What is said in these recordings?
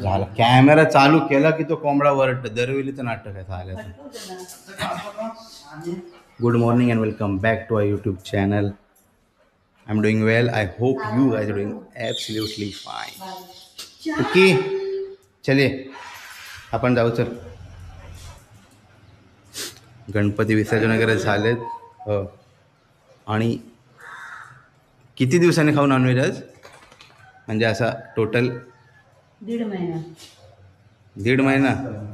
झाला कॅमेरा चालू केला की तो कोंबडा वरट दरवेलीचं नाटक आहे झाल्याचं. Good morning and welcome back to our YouTube channel. I am doing well. I hope you are doing absolutely fine. Okay चले आपण जाऊ. चल गणपती विसर्जन वगैरे झालेत. हो आणि किती दिवसांनी खाऊ नॉनव्हेज आज? म्हणजे असा टोटल 1.5 महिना.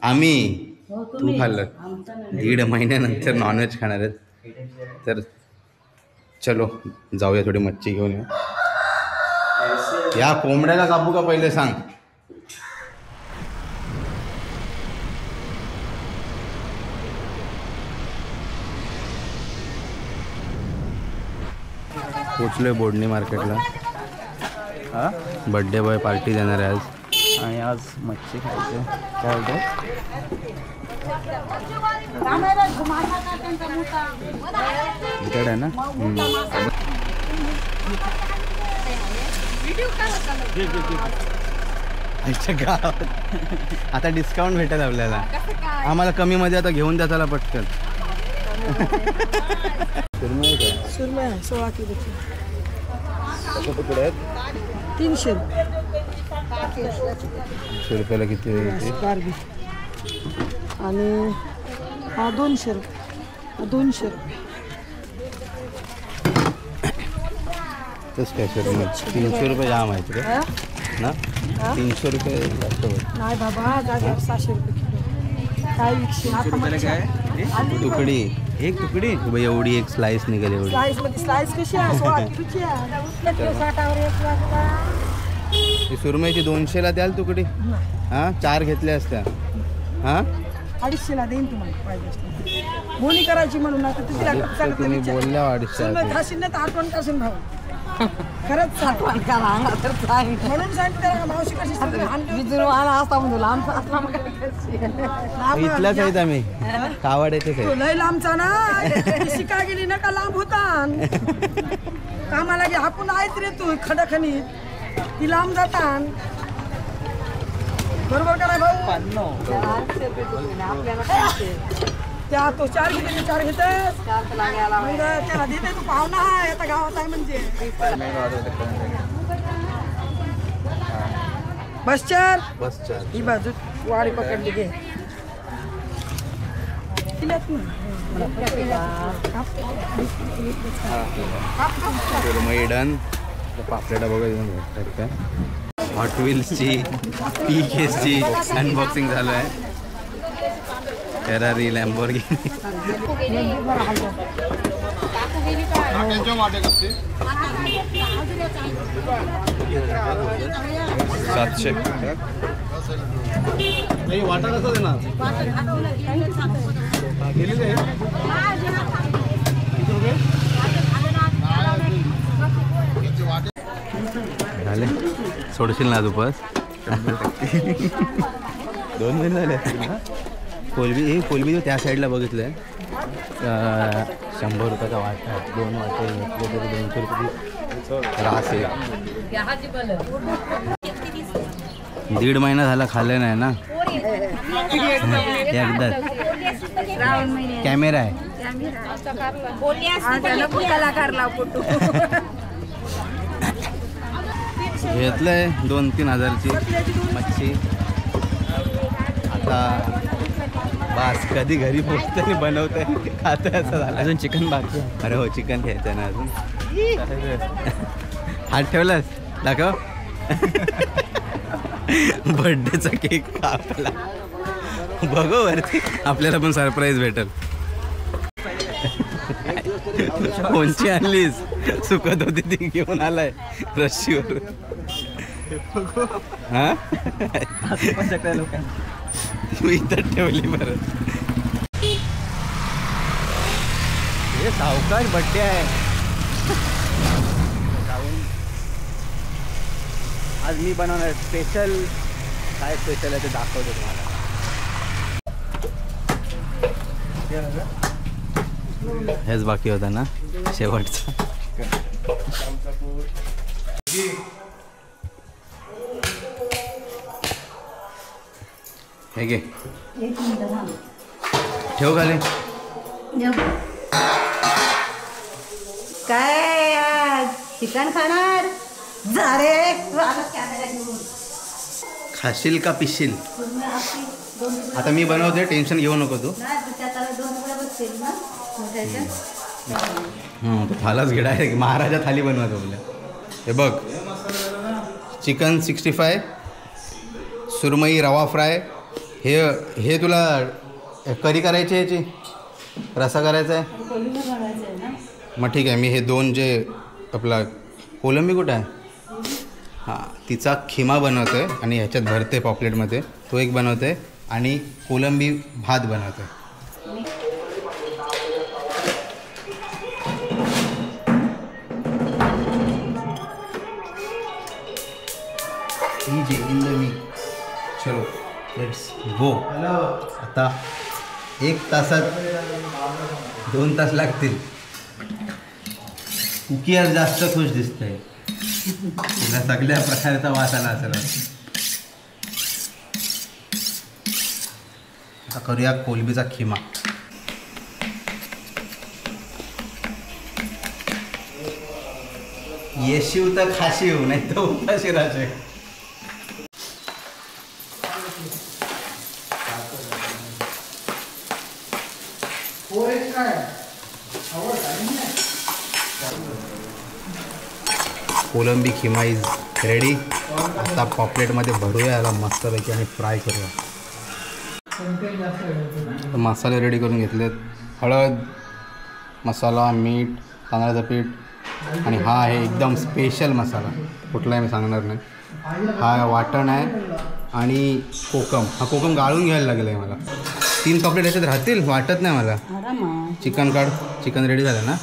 आम्ही तू खाल्लं 1.5 महिन्यानंतर नॉनव्हेज खाणार आहेत. तर चलो जाऊया थोडी मच्छी घेऊन येऊ. या कोंबड्याला कापू का पहिले सांग. पोचलोय बोडणी मार्केटला. हां बड्डे बॉय पार्टी देणार आहे आज. आणि आज मच्छी खायचं. काय होतं तिकडे आहे ना. गावात आता डिस्काउंट भेटेल आपल्याला. आम्हाला कमी मध्ये आता घेऊन द्या चला पटकन. सुरमई 16 किलोची. तुकडे आहेत 300 रुपयाला. किती कारबी. आणि हा 200 रुपये. 200 रुपये. तसं काय सर 300 रुपये जाम आहेत रे ना. 300 रुपये जास्त होत नाही बाबा. जागेवर 600 रुपये किलो. काय विकशील आता. तुकडी एक तुकडी बाई एवढी एक स्लाइस निघाली. एवढी स्लाइस मध्ये स्लाइस कशी आहे? 16 किलोची आहे. ती सुरमईची 200ला द्याल तुकडी. हां 4 घेतल्या असत्या. हां 250ला देईन तुम्हाला पाहिजे असतं. बोली करायची म्हणून आता तुम्ही बोलल्या 250. खाशील नाही तर आठवण काशील भाऊ. खरंच आठवण करा म्हणून सांगते मावशी कशी इथल्याच आहेत आम्ही. कावड्याचेच आहे. लय लांबचा ना. शिका गेली ना का लांब होता. कामाला गे आपण आहेत रे तू खडाखनीत. ती लांब जातान. बरोबर का नाही भाऊ. त्या तो 4 घेते 4 घेतेस. त्याला देते तू पाहुणा आहे आता गावात आहे म्हणजे. बस चार ही बाजू वाडी पकडली घे. सुरमई डन. पापलेटा बघा काय. हॉट व्हील्सची PKची अनबॉक्सिंग झालं आहे. Ferrari Lamborghini. 700. वाटा कसं देणार. झाले सोडशील ना उपास. 2 महिने झाले. कोलबी त्या साईडला बघितलंय 100 रुपयाचा वाटा. 2 वाटे घेतले तरी 200 रुपये रास आहे. 1.5 महिना झाला खाल्ले नाही ना. एकदाच. कॅमेरा आहे. घेतलंय 2-3 हजारची मच्छी. आता बस कधी घरी पोचतंय बनवतंय खातंय असं झालं. अजून चिकन बाकी. अरे हो चिकन घ्यायचं ना अजून. हात ठेवलास दाखव. बर्थडेचा केक कापला. बघू वरती आपल्याला पण सरप्राईज भेटेल. कोणची आणलीस. सुकत होती ती घेऊन आलाय रशीवर. हा इथं ठेवली बरं. हे सावकाश बड्डे आहे. आज मी बनवणार स्पेशल. काय स्पेशल आहे ते दाखवतो तुम्हाला. हेच बाकी होता ना शेवटचा. हे घे, एक मिनिट थांब. ठेव खाली. काय आज चिकन खाणार? जा रे खाशील का पिशील? आता मी बनवते, टेन्शन घेऊ नको तू. तू थालाच घे डायरेक्ट, महाराजा थाली बनवायचं बोलल्या. हे बघ, चिकन 65, सुरमई रवा फ्राय. हे तुला करी करायची, याची रसा करायचा आहे. मग ठीक आहे, मी हे दोन जे आपला कोलंबी कुठं आहे, हां तिचा खिमा बनवतो आहे आणि ह्याच्यात भरते पॉपलेटमध्ये. तो एक बनवतो आहे आणि कोलंबी भात बनवतो आहे. चलो लेट्स गो. आता 1 तासात 2 तास लागतील. कुकी आज जास्त खुश दिसतंय. तिला सगळ्या प्रकारचा वास आला असेल. आता करूया कोलंबीचा खिमा. येशीव तर खाशीव, नाही तर उपाशी राहशील. कोलंबी खिमा इज रेडी. आता पॉपलेटमध्ये भरूया याला मस्तपैकी आणि फ्राय करूया. मसाले रेडी करून घेतलेत. हळद, मसाला, मीठ, तांदळाचं पीठ आणि हा आहे एकदम स्पेशल मसाला, कुठलाही मी सांगणार नाही. हा वाटण आहे आणि कोकम. हा कोकम गाळून घ्यायला लागेल आहे मला. 3 पॉपलेट याच्यात राहतील वाटत नाही मला. चिकन काढ. चिकन रेडी झालं ना?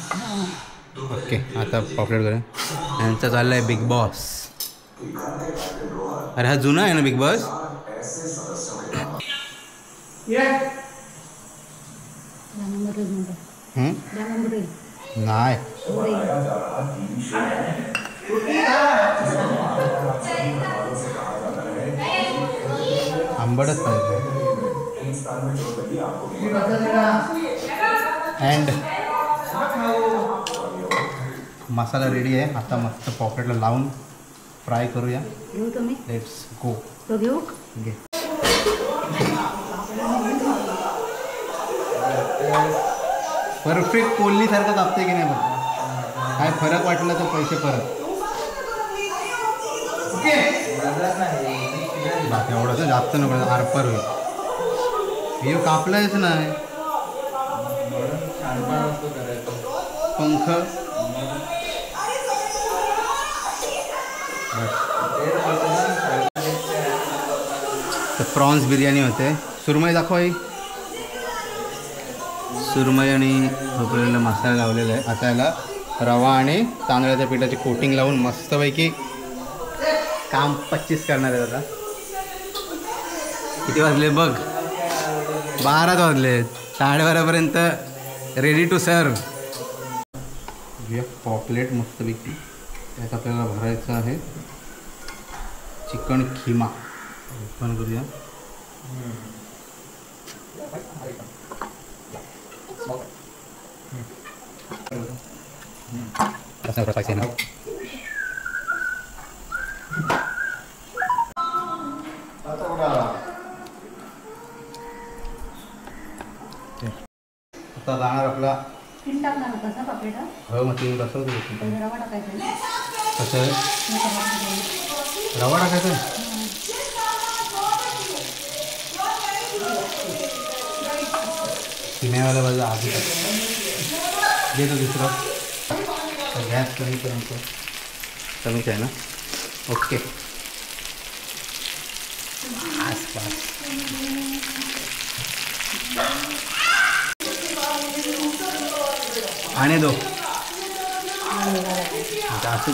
ओके, आता पॉपलेट करूया. यांचा चालला आहे बिग बॉस. अरे हा जुना आहे ना बिग बॉस? नाही आंबटच पाहिजे. अँड मसाला रेडी आहे. आता मस्त पॉकेटला लावून फ्राय करूया. Let's go. तो घेऊ घे. परफेक्ट कोल्हीसारखं कापते की नाही बघ. काय फरक वाटला तर पैसे परत. बाकी एवढं तर जास्त नको, आरपार होईल. हे कापलंयच नाही. पंख तर प्रॉन्स बिर्याणी होते. सुरमई दाखवा. ही सुरमई आणि खोबरेला मसाला लावलेला आहे. आता याला रवा आणि तांदळाच्या पिठाची कोटिंग लावून मस्तपैकी काम 25 करणार आहे. आता किती वाजले बघ? 12 वाजले. 12:30पर्यंत रेडी टू सर्व. पॉपलेट मस्तपैकी त्यात आपल्याला भरायचं आहे चिकन खिमा. ओपन करूया. आता जाणार आपला. हो मग 3 बसवतो. कसं रवा टाकायचं? किम्यावाला बाजूला आधी देतो. दुसरा गॅस कमीच आहे ना? ओके. आसपास आने दो. जास्त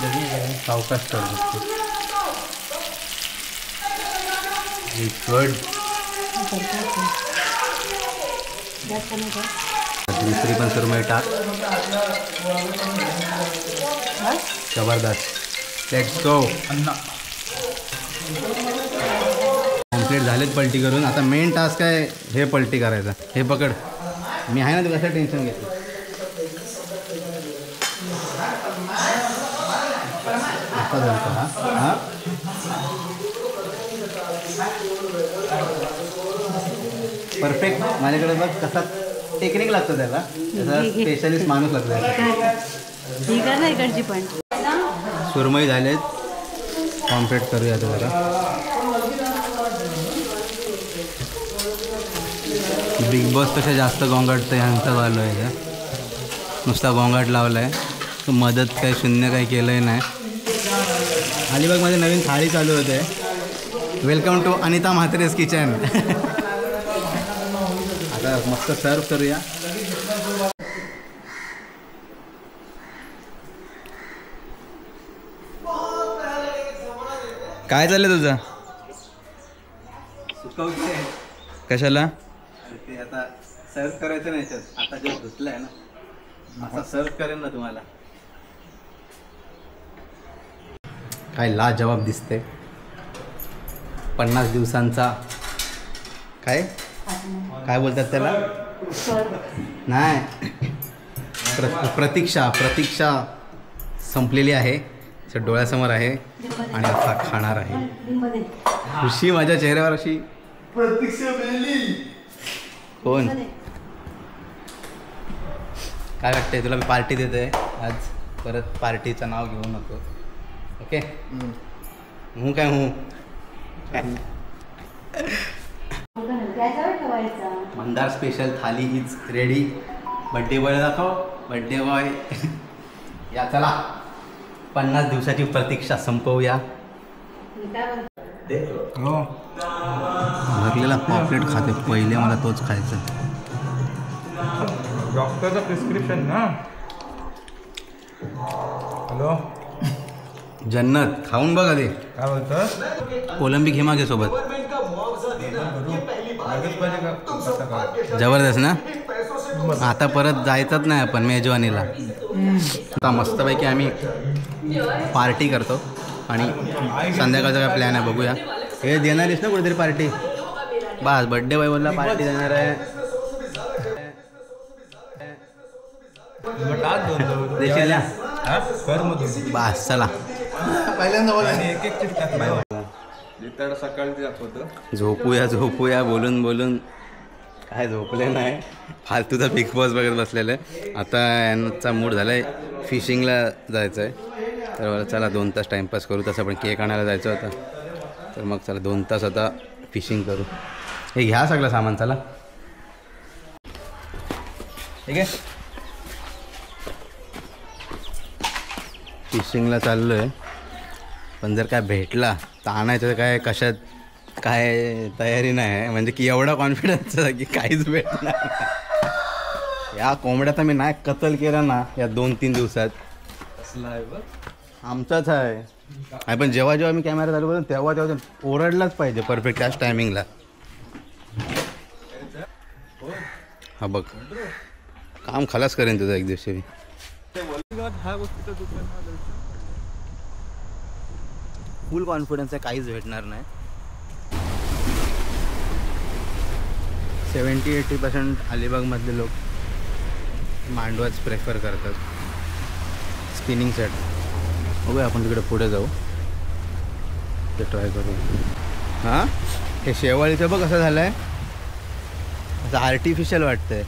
सावकाश करतो. गुड. दुसरी पण सुरमई टाक. जबरदस्त. Let's go. कम्प्लीट झालेत पलटी करून. आता मेन टास्क आहे हे पलटी करायचं. हे पकड, मी आहे ना, तू कसं टेन्शन घेतो. आता झालं हा हां परफेक्ट. माझ्याकडे बघ कसा टेक्निक लागतं त्याला, त्याचा स्पेशलिस्ट माणूस लागतो. ठीक आहे ना इकडची पण सुरमई झालेत, कॉम्प्लीट करूया आता जरा. बिग बॉसपेक्षा जास्त गोंगाट तर ह्यांचं झालं आहे. नुसता गोंगाट लावला आहे, तो मदत काही शून्य काही केलं आहे नाही. अलिबागमध्ये नवीन थाळी चालू होते. Welcome to Anita Mhatre's kitchen. आता मस्त सर्व करूया. काय चाललंय तुझं? कशाला? ते आता सर्व करायचं नाही याच्यात. आता जे धुतलं आहे ना, आता सर्व करेन ना तुम्हाला. काय लाजवाब दिसते. 50 दिवसांचा काय काय बोलतात त्याला? नाही, प्रतीक्षा संपलेली आहे. डोळ्यासमोर आहे आणि आता खाणार आहे. खुशी माझ्या चेहऱ्यावर अशी. प्रतीक्षा मिळाली. कोण? काय वाटतंय तुला? मी पार्टी देतोय आज. परत पार्टीचं नाव घेऊ नको, ओके? हूँ काय हूँ Mandar special thali is ready. Birthday boy दाखव. बड्डे बॉय या, चला 50 दिवसाची प्रतीक्षा संपवूया. हो, भरलेला पॉपलेट खाते पहिले, मला तोच खायचा. डॉक्टरचं प्रिस्क्रिप्शन ना. हॅलो जन्नत खाऊन बघ आधी. काय बोलतं? कोलंबी घे मागे सोबत. जबरदस्त ना. आता परत जायचंच नाही आपण मेजवानीला. आता मस्तपैकी आम्ही पार्टी करतो आणि संध्याकाळचा काय प्लॅन आहे बघूया. हे देणारीस ना कुठेतरी पार्टी? बस बड्डे बॉय बोलला पार्टी देणार आहे. देशील ना? बस चला. पहिल्यांदा सकाळी दाखवतो. झोपूया बोलून बोलून काय झोपले नाही. फालतूचा बिग बॉस बघत बसलेलं आहे. आता यांचा मूड झाला आहे फिशिंगला जायचं आहे. तर मला चला 2 तास टाईमपास करू. तसं पण केक आणायला जायचं होतं, तर मग चला 2 तास आता फिशिंग करू. हे घ्या सगळं सामान. चला ठीक आहे. फिशिंगला चाललो आहे, पण जर काय भेटला तर आणायचं. काय कशात काय तयारी नाही आहे, म्हणजे की एवढा कॉन्फिडन्स आहे की काहीच भेटणार नाही. या कोंबड्याचा मी नाही कत्ल केला ना या 2-3 दिवसात. आमचाच आहे. पण जेव्हा जेव्हा मी कॅमेरा चालू करतो तेव्हा तेव्हा ओरडलाच पाहिजे परफेक्ट त्याच टायमिंगला. हा बघ, काम खलास करेन तुझं एक दिवशी मी. फुल कॉन्फिडन्स आहे, काहीच भेटणार नाही. 70-80% अलिबागमधले लोक मांडवाच प्रेफर करतात. स्पिनिंग सेट बघूया, आपण तिकडे पुढे जाऊ, ते ट्राय करू. हां, हे शेवाळीचं बघ कसं झालं आहे, असं आर्टिफिशियल वाटतंय.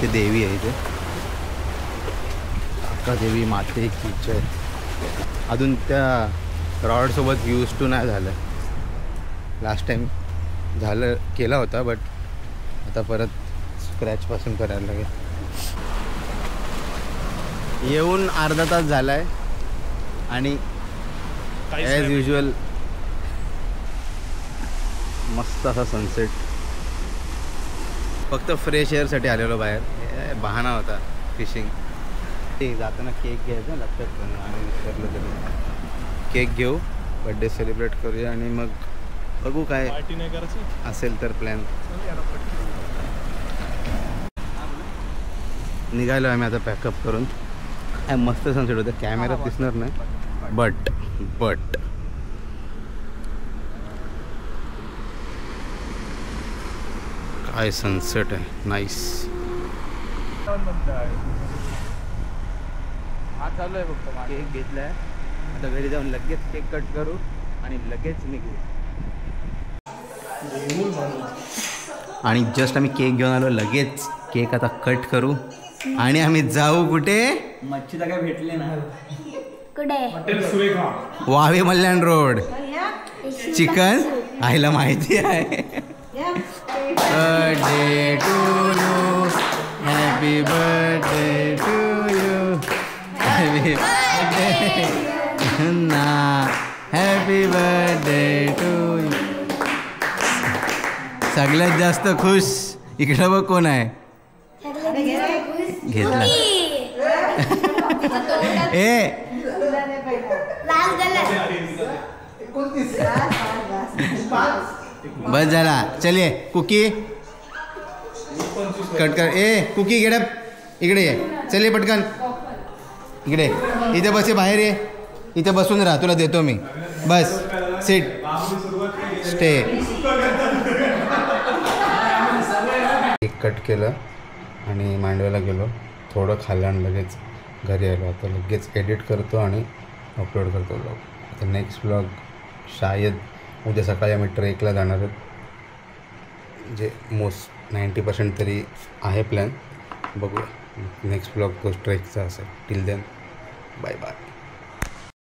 ते देवी आहे इथे, काका देवी माते की जय. अजून त्या रॉडसोबत यूज टू नाही झालं. लास्ट टाईम झालं केला होता, बट आता परत स्क्रॅचपासून करायला लागेल. येऊन अर्धा तास झाला आहे आणि ॲज युजल मस्त असा सनसेट. फक्त फ्रेश एअरसाठी आलेलो बाहेर. बहाणा होता फिशिंग. ते जाताना केक घ्यायचा लक्षात ठेवून, आणि विसरलं तरी. केक घेऊ, बड्डे सेलिब्रेट करूया आणि मग बघू काय असेल तर प्लॅन. निघालो आम्ही आता पॅकअप करून. काय मस्त सनसेट होतं, कॅमेऱ्यात दिसणार नाही, बट काय सनसेट आहे, नाईस. हा चालू आहे फक्त. केक घेतलाय, आता घरी जाऊन लगेच केक कट करू आणि लगेच निघू. आणि जस्ट आम्ही केक घेऊन आलो, लगेच केक आता कट करू आणि आम्ही जाऊ कुठे? मच्छी तर काय भेटले ना. Huawei मल्याण road. चिकन आईला माहिती आहे. Birthday to you, happy birthday to you, happy birthday ना, हॅपी बर्थडे टू यू. सगळ्यात जास्त खुश इकडं बघ कोण आहे. घेतला ए बस झाला. चलिए कुकी कट कर. ए कुकी गेडप इकडे ये. चलिए पटकन इकडे. इथे बस, बाहेर ये. इथे बसून राहा, तुला देतो मी. बस सीट स्टे. केक कट केलं आणि मांडवायला गेलो. थोडं खाल्लं आणि लगेच घरी आलो. आता लगेच एडिट करतो आणि अपलोड करतो ब्लॉग. आता नेक्स्ट ब्लॉग शायद उद्या सकाळी आम्ही ट्रेकला जाणार आहोत, जे मोस्ट 90% तरी आहे प्लॅन. बघूया नेक्स्ट ब्लॉग तो ट्रेकचा असेल. Till then bye bye.